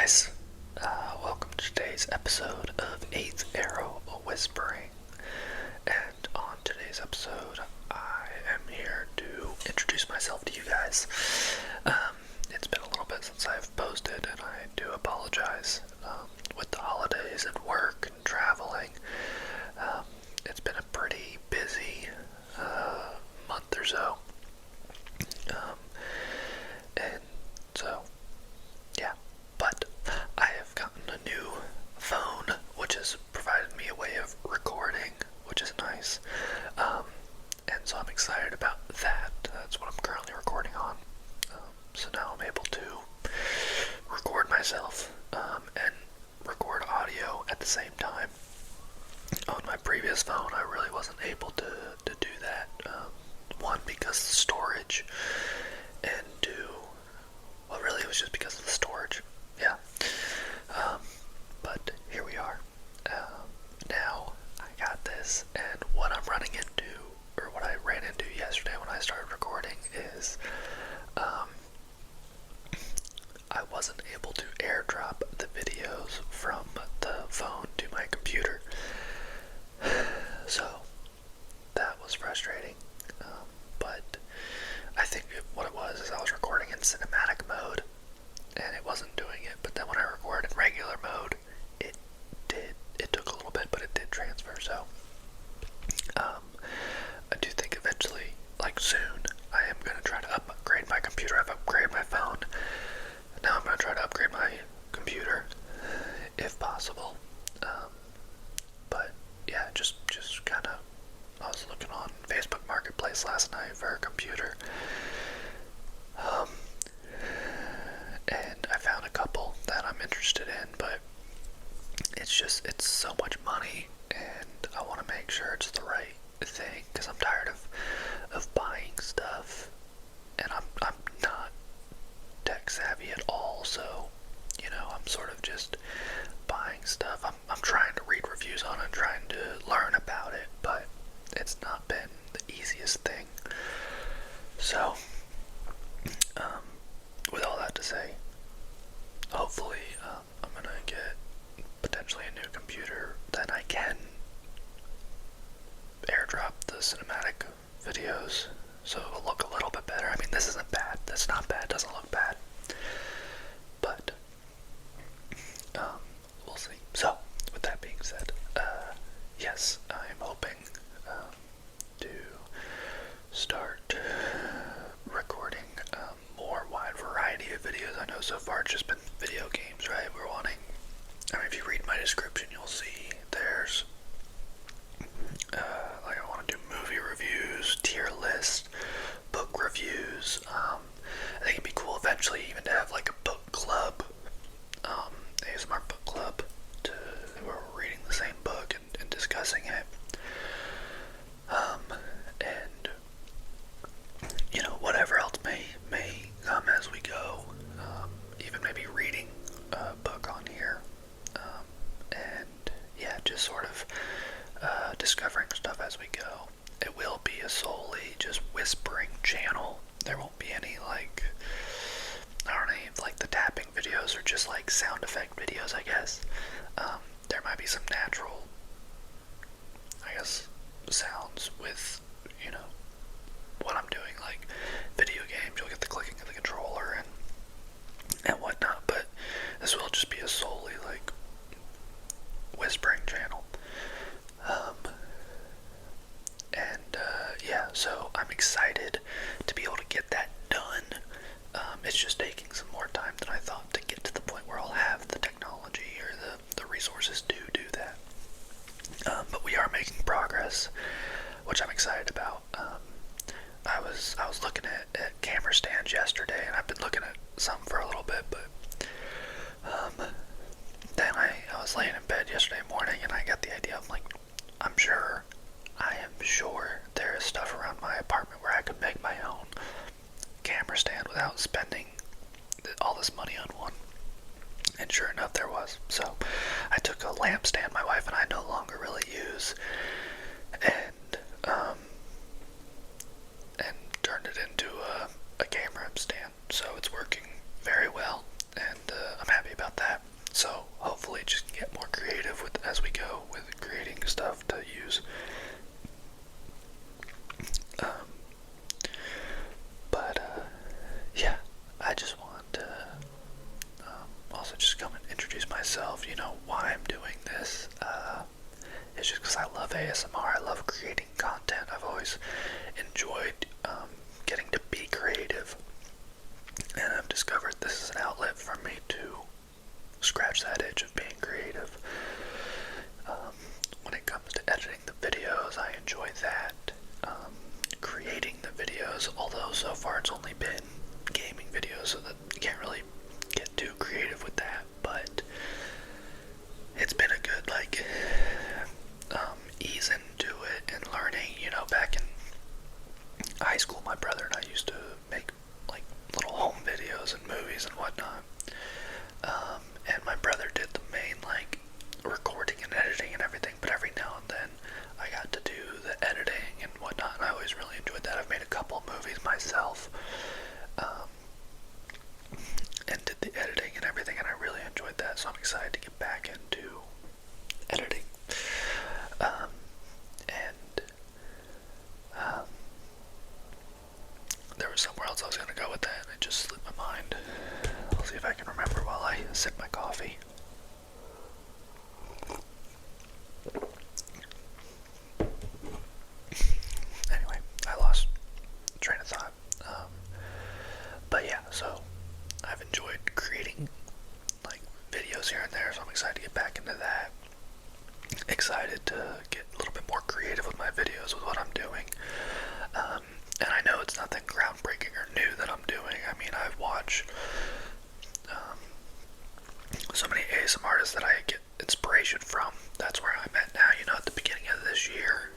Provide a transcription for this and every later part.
guys, welcome to today's episode of 8th Arrow Whispering. And on today's episode, I am here to introduce myself to you guys. It's been a little bit since I've posted, and I do apologize. With the holidays and work and traveling, it's been a pretty busy month or so. And so, yeah. But I have gotten a new phone, which has provided me a way of recording, which is nice. And so I'm excited about that. That's what I'm currently recording on. So now I'm able to record myself and record audio at the same time. On my previous phone, I really wasn't able to do that. One, because of the storage, and two, well, really it was just because of the storage. Yeah. But here we are. Now I got this, and what I'm running into, or what I ran into yesterday when I started recording, is I wasn't able to airdrop the videos from the phone to my computer. So that was frustrating. But I think what it was is I was recording in cinematic mode, and it wasn't doing it. But then when I recorded in regular mode, it did. It took a little bit, but it did transfer. So I do think eventually, like soon, I am going to try to upgrade my computer. I've upgraded my phone. Now I'm going to try to upgrade my computer, if possible. But yeah, just kind of, I was looking on Facebook Marketplace last night for a computer. And I found a couple that I'm interested in, but it's so much money, and I want to make sure it's the right thing, because I'm tired of buying stuff, and I'm not tech savvy at all, so, I'm sort of just buying stuff. I'm trying to read reviews on it, trying to learn about it, but it's not been the easiest thing. So, with all that to say, hopefully I'm gonna get potentially a new computer, then I can airdrop the cinematic videos so it'll look a little bit better. I mean, this isn't bad. That's not bad. It doesn't look bad. But we'll see. So, with that being said, yes, I'm hoping to start recording more wide variety of videos. I know so far it's just been video games, right? If you read my description, you'll see there's I want to do movie reviews, tier list, book reviews. I think it'd be cool eventually even to have like a book club, ASMR book club, where we're reading the same book and discussing it. And whatever else may come as we go. Even maybe reading a book on here. And yeah, just sort of discovering stuff as we go. It will be a solely just whispering channel. There won't be any the tapping videos, or just like sound effect videos, I guess. There might be some natural, sounds with, what I'm doing, like video games. You'll get the clicking of the controller and whatnot, but this will just be a solely whispering channel. So I'm excited to be able to get that done. It's just taking some more time than I thought to get to the point where I'll have the technology or the resources to do that. But we are making progress, which I'm excited about. I was looking at camera stands yesterday, and I've been looking at some for a little bit, but then I was laying in bed yesterday morning, and I got the idea. I am sure there is stuff around my apartment where I could make my own camera stand without spending all this money on one. And sure enough, there was. So I took a lamp stand my wife and I no longer really use, and turned it into a camera stand. So it's working very well, and I'm happy about that. why I'm doing this. It's just because I love ASMR. I love creating content. I've always enjoyed getting to be creative. And I've discovered this is an outlet for me to scratch that itch of being creative. When it comes to editing the videos, I enjoy that. Creating the videos, although so far it's only been gaming videos, so that you can't really get too creative with that, but it's been a good, ease into it and learning. Back in high school, my brother and I used to make, little home videos and movies and whatnot, and my brother did the main, recording and editing and everything, but every now and then I got to do the editing and whatnot, and I always really enjoyed that. I've made a couple movies myself, and did the editing and everything, and I really enjoyed that, so I'm excited to get back into editing. There was somewhere else I was going to go with that, and it just slipped my mind. I'll see if I can remember while I sip my coffee. Anyway, I lost train of thought. But yeah, so I've enjoyed creating videos here and there, so I'm excited to get back into that. Excited to get a little bit more creative with my videos, with what I'm doing. And I know it's nothing groundbreaking or new that I'm doing. I mean, I've watched so many ASMR artists that I get inspiration from. That's where I'm at now. At the beginning of this year,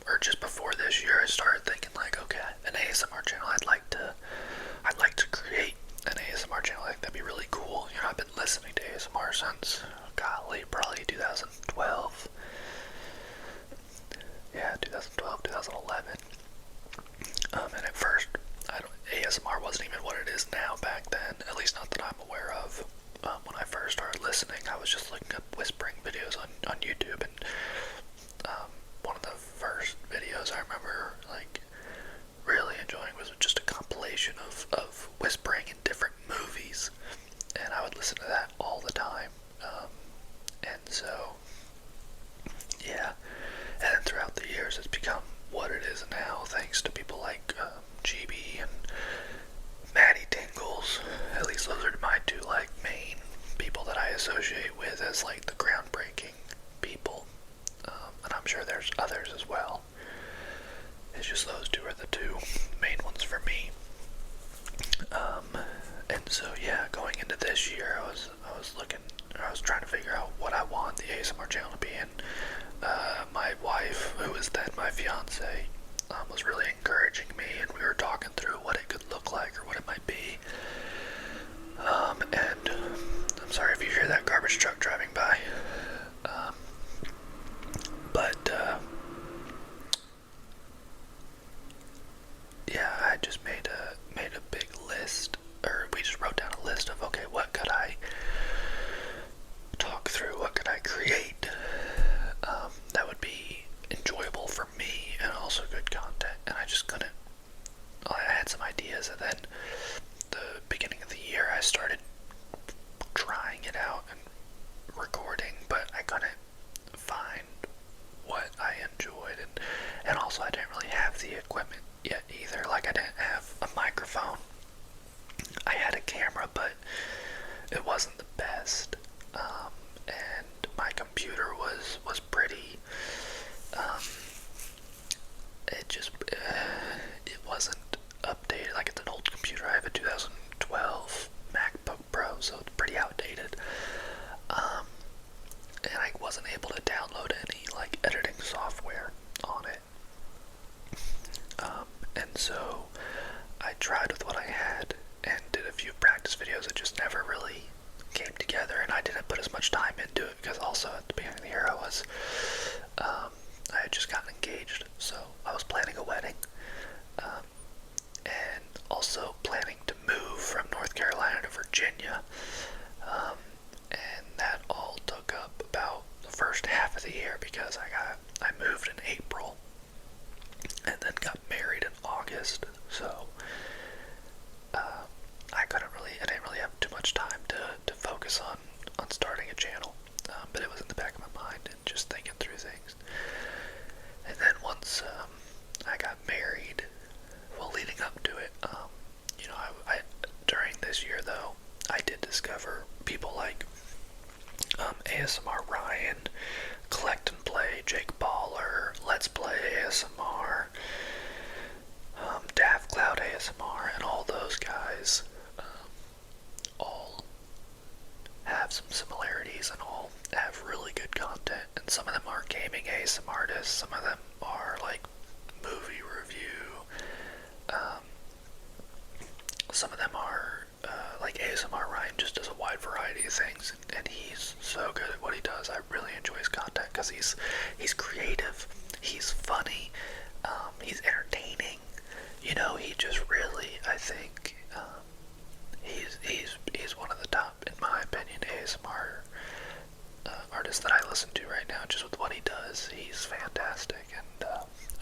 or just before this year, I started thinking okay, an ASMR channel. I'd like to create an ASMR channel. I think that'd be really cool. I've been listening to ASMR since, probably 2012. Yeah, 2012, 2011. And at first, ASMR wasn't even what it is now back then, at least not that I'm aware of. When I first started listening, I was just looking up whispering videos on YouTube, and one of the first videos I remember really enjoying was just a compilation of whispering in different movies, and I would listen to that all the time. And so, yeah, and then throughout the years it's become what it is now, thanks to people like GB and Maddie Tingles. At least those are my two main people that I associate with as the groundbreaking people, and I'm sure there's others as well. It's just those two are the two main ones for me. And so yeah, going into this year, I was trying to figure out what I want the ASMR channel to be, and my wife, who was then my fiance, was really encouraging me, and we were talking through what it could look like or what it might be. And I'm sorry if you hear that garbage truck driving by. Yeah, I just made a big list, or we just wrote down a list of, okay, what could I talk through, what could I create that would be enjoyable for me and also good content, and I just couldn't. I had some ideas, and then the beginning of the year I started trying it out and recording, but I couldn't find what I enjoyed, and also I didn't really have the equipment yet either. I didn't have a microphone. I had a camera, but it wasn't the best, and my computer was pretty, it wasn't updated. It's an old computer. I have a 2012 MacBook Pro, so it's pretty outdated, and I wasn't able to download any editing software on it, and so I tried with what I had and did a few practice videos. It just never really came together, and I didn't put as much time into it because also at the beginning of the year I had just gotten engaged, so I was planning a wedding, and also planning to move from North Carolina to Virginia, and that all took up about the first half of the year because I moved in April and then got married in August, so I didn't really have too much ASMR Ryan, Collect and Play, Jake Baller, Let's Play ASMR, Daft Cloud ASMR, and all those guys all have some similarities and all have really good content. And some of them are gaming ASMR artists, some of them are like movie review, some of them are like ASMR Ryan just does a wide variety of things, and he's so good at what he does. I really enjoy his content because he's creative, he's funny, he's entertaining. You know, he just really, I think, he's one of the top, in my opinion, ASMR artists that I listen to right now. Just with what he does, he's fantastic, and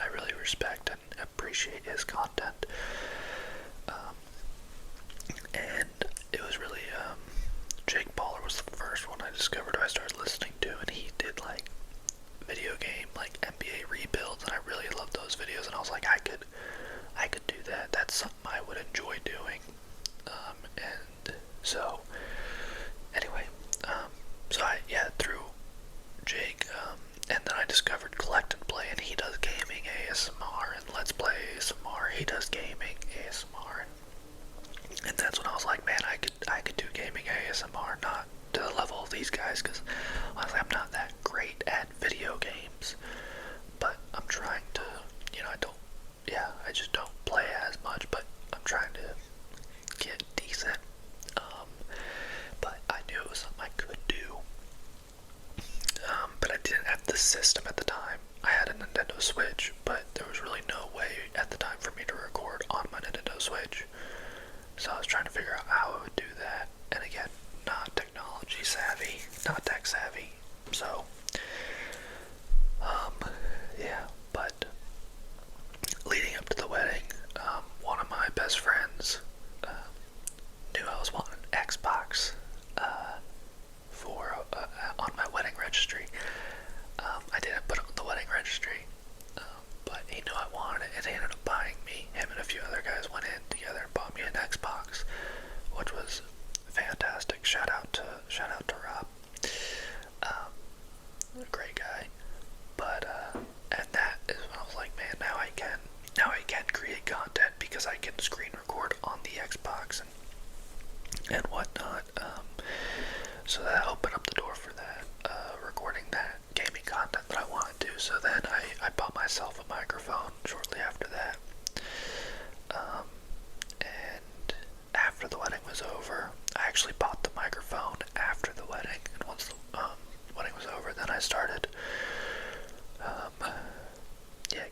I really respect and appreciate his content. And it was really, Jake Baller was the first one I discovered I started listening to, and he did like video game, like NBA rebuilds, and I really loved those videos, and I was like, I could do that. That's something I would enjoy doing. And so anyway, so through Jake, and then I discovered Collect and Play, and he does gaming ASMR, and Let's Play ASMR, he does gaming ASMR, and that's when I was like, man, I could do gaming ASMR, not to the level of these guys, because honestly, I'm not that great at video games, but I'm trying to, I just don't play as much, but I'm trying to get decent, but I knew it was something I could do, but I didn't have the system at the time. I had a Nintendo Switch, but there was really no way at the time for me to record on my Nintendo Switch, so I was trying to figure out how I would do that, and again, not technology savvy, not tech savvy, so, but leading up to the wedding, one of my best friends knew I was wanting an Xbox for on my wedding registry. I didn't put it on the wedding registry, but he knew I wanted it, and he ended up buying me. Him and a few other guys went in together and bought me an Xbox, which was fantastic. Shout out to Rob, great guy. But and that is when I was like, man, now I can create content because I can screen record on the Xbox and whatnot. So that opened up the door for that, recording that gaming content that I wanted to. So then I bought myself a microphone shortly after that. And after the wedding was over, I actually bought the microphone after the wedding. And once the wedding was over, then I started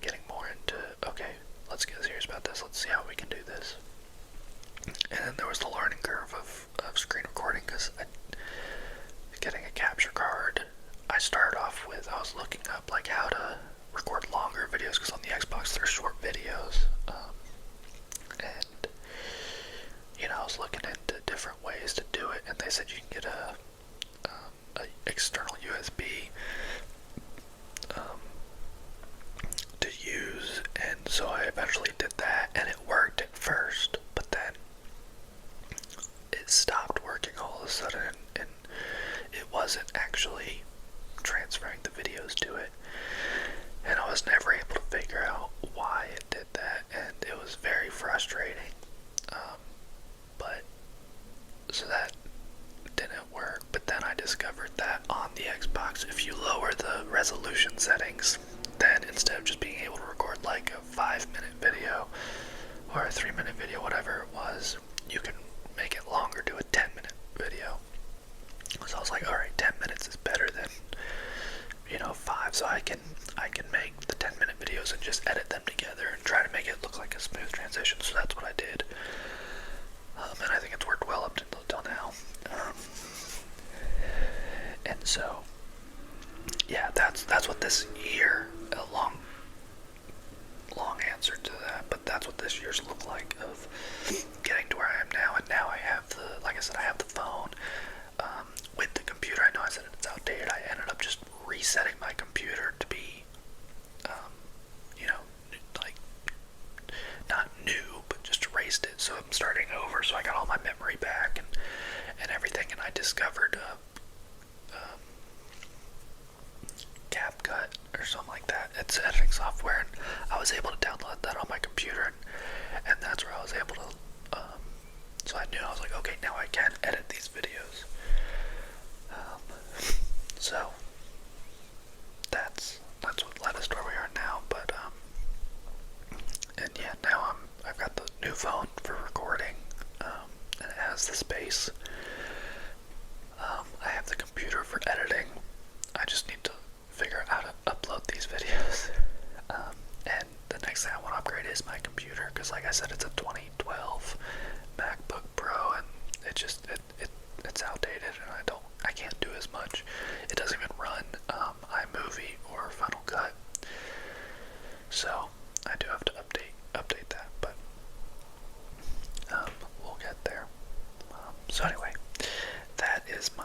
getting more into, okay, let's get serious about this, let's see how we can do this. And then there was the learning curve of screen recording, because getting a capture card, I started off with, I was looking up like how to record longer videos, because on the Xbox they're short videos, and I was looking into different ways to do it, and they said you can get a external USB to use, and so I eventually did that, and it worked at first, but then it stopped working all of a sudden, and it wasn't actually transferring the videos to it, and I was never able to figure out why it did that, and it was very frustrating. But so that didn't work. But then I discovered that on the Xbox, if you lower the resolution settings, then instead of just being able to record like a 5-minute video or a 3-minute video, whatever it was, you can make it longer to a 10-minute video. So I was like, alright, 10 minutes is better than 5, so I can make the 10-minute videos and just edit them together and try to make it look like a smooth transition. So that's what I did, and I think it's worked well up until now. And so that's what this year, a long answer to that, but that's what this year's looked like, of getting to where I am now. And now I have like I said, I have the phone with the computer. I know I said it's outdated. I ended up just resetting my computer to be like not new, but just erased it, so I'm starting over, so I got all my memory back and everything. And I discovered it's editing software, and I was able to download that on my computer, and that's where I was able to, so I knew, I was like, okay, now I can edit these videos. So that's what led us to where we are now. But and yeah, now I've got the new phone for recording, and it has the space. I have the computer for editing. I just need to figure out how to upload these videos. And the next thing I want to upgrade is my computer, because like I said, it's a 2012 MacBook Pro, and it's outdated, and I can't do as much. It doesn't even run iMovie or Final Cut, so I do have to update that, but we'll get there. So anyway, that is my,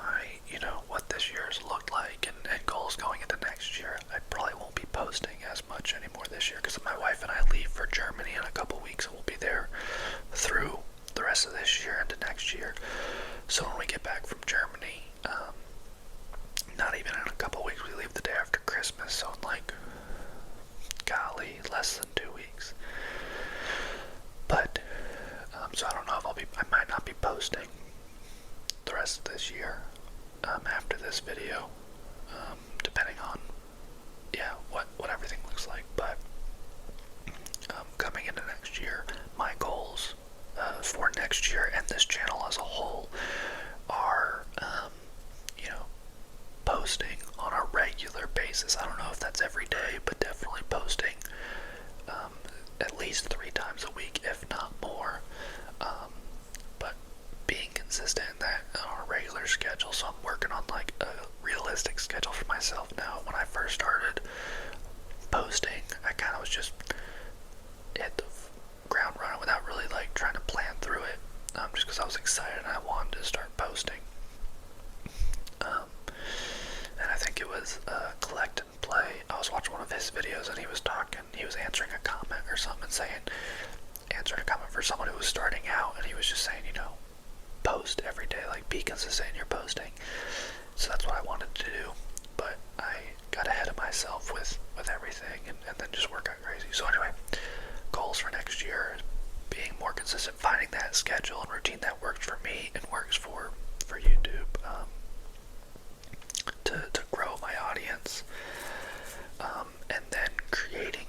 what this year's looked like, and goals going into next year. I probably won't be posting as much anymore this year because my wife and I leave for Germany in a couple weeks, and we'll be there through the rest of this year into next year. So when we get back from Germany, not even in a couple weeks, we leave the day after Christmas, so in golly, less than 2 weeks. But, so I don't know if I might not be posting the rest of this year, after this video, depending on, what everything looks like. But, coming into next year, my goals, for next year and this channel as a whole are, posting on a regular basis. I don't know if that's every day, but definitely posting at least 3 times a week, if not more. But being consistent in that on a regular schedule. So I'm working on like a realistic schedule for myself now. When I first started posting, I kind of was just hit the ground running without really like trying to plan through it, just because I was excited and I wanted to start posting. And I think it was Collect and Play. I was watching one of his videos, and he was answering a comment or something, answering a comment for someone who was starting out, and he was just saying, post every day, like be consistent in your posting. So that's what I wanted to do, but I got ahead of myself with everything, and then just worked out crazy. So anyway, goals for next year is being more consistent, finding that schedule and routine that works for me and works for YouTube, to grow my audience, and then creating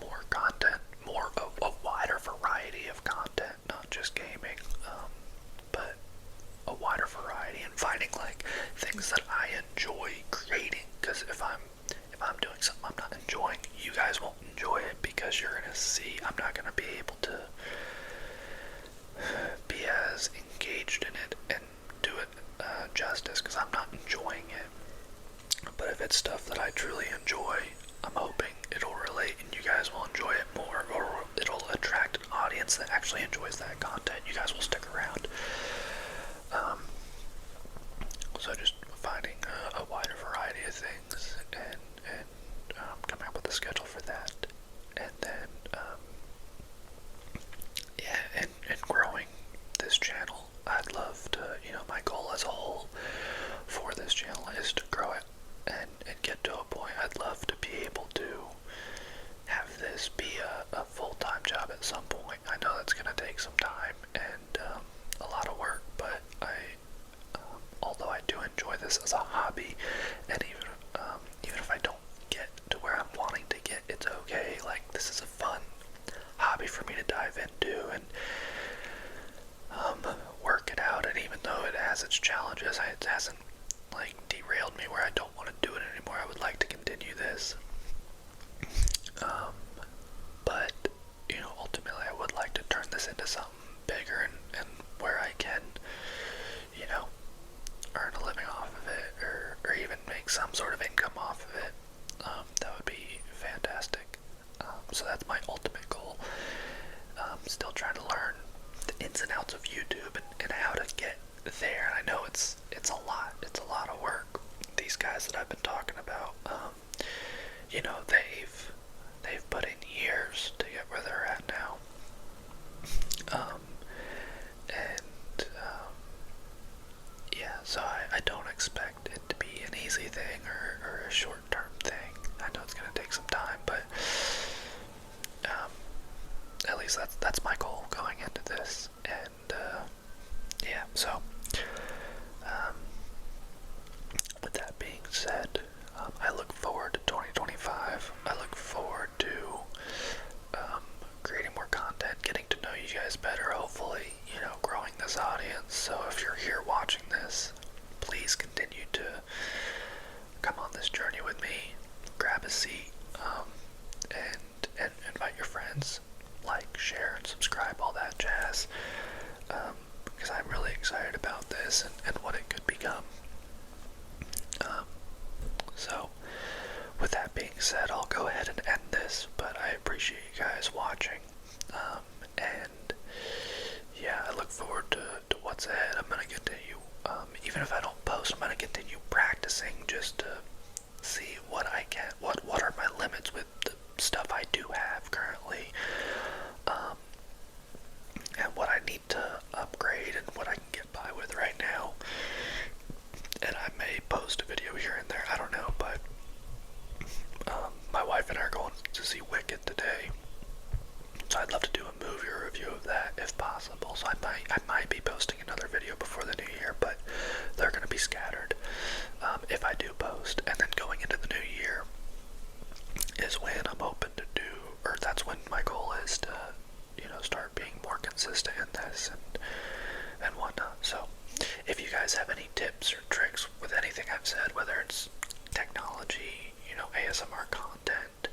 more content, a wider variety of content, not just gaming, but a wider variety, and finding like things that I enjoy creating. Because if I'm doing something I'm not enjoying, you guys won't enjoy it, because you're gonna see I'm not gonna be able to be as engaged in it and do it justice, because I'm not enjoying it. But if it's stuff that I truly enjoy, I'm hoping it'll relate and you guys will enjoy it more, or it'll attract an audience that actually enjoys that content. You guys will stick around. So just finding a wider variety of things, and coming up with a schedule for that, and then and growing this channel. I'd love to, my goal as a whole for this channel is to grow it and get to a point I'd love to be able to have this be a full-time job at some point. I know that's going to take some time and a lot of work, but although I do enjoy this as a hobby, and even if I don't get to where I'm wanting to get, it's okay. Like, this is a fun hobby for me to dive into and work it out. And even though it has its challenges, it hasn't like derailed me where I don't want to do it anymore. I would like to continue this, but ultimately I would like to turn this into something bigger, and where I can earn a living off of it, or even make some sort of income off of it. That would be fantastic. So that's my ultimate goal. Still trying to learn the ins and outs of YouTube and how to get there. I know it's a lot. It's a lot of work. These guys that I've been talking about, they've put in years to get where they're at now. So I don't expect it to be an easy thing or a short-term thing. I know it's gonna take some time, but at least that's my goal going into this. And yeah, so with that being said, I look forward to 2025. I look forward to creating more content, getting to know you guys better, hopefully, growing this audience. So if you're here watching this, please continue to come on this journey with me, grab a seat, and invite your friends, like, share, and subscribe, all that jazz, because I'm really excited about this and what it could become. So with that being said, I'll go ahead and end this, but I appreciate you guys watching, and yeah, I look forward to what's ahead. I'm going to continue, even if I don't post, I'm going to continue practicing just to see what I can, what are my limits with the stuff I do have currently, and what I need to upgrade and what I can get by with right now. And I may post a video here and there, I don't know, but my wife and I are going to see Wicked today, so I'd love to do a movie review of that if possible. So I might be posting another video before the new year, but they're going to be scattered if I do post. And then going into the new year is when I'm hoping to do, or that's when my goal is to, start being more consistent in this and whatnot. So if you guys have any tips or tricks with anything I've said, whether it's technology, ASMR content,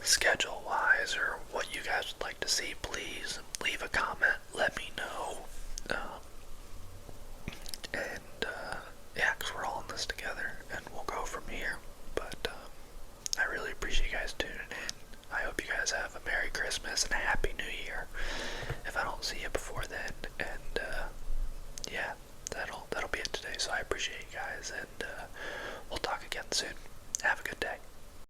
schedule-wise, or what you guys would like to see, please leave a comment, let me know, and yeah, because we're all in this together, and we'll go from here. But I really appreciate you guys tuning in. I hope you guys have a Merry Christmas and